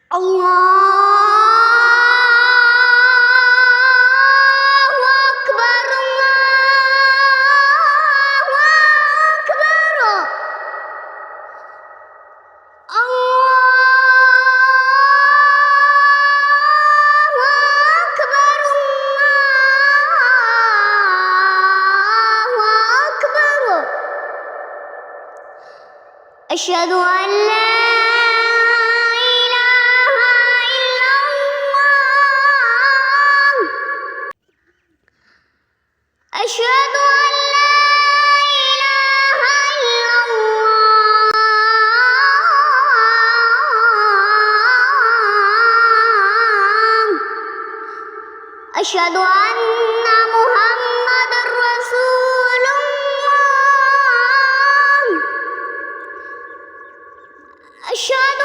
Allahu Akbar, Allahu Akbar, Allahu Akbar, Allahu Akbar. Asyhadu an la أشهد أن لا إله إلا الله أشهد أن محمد رسول الله أشهد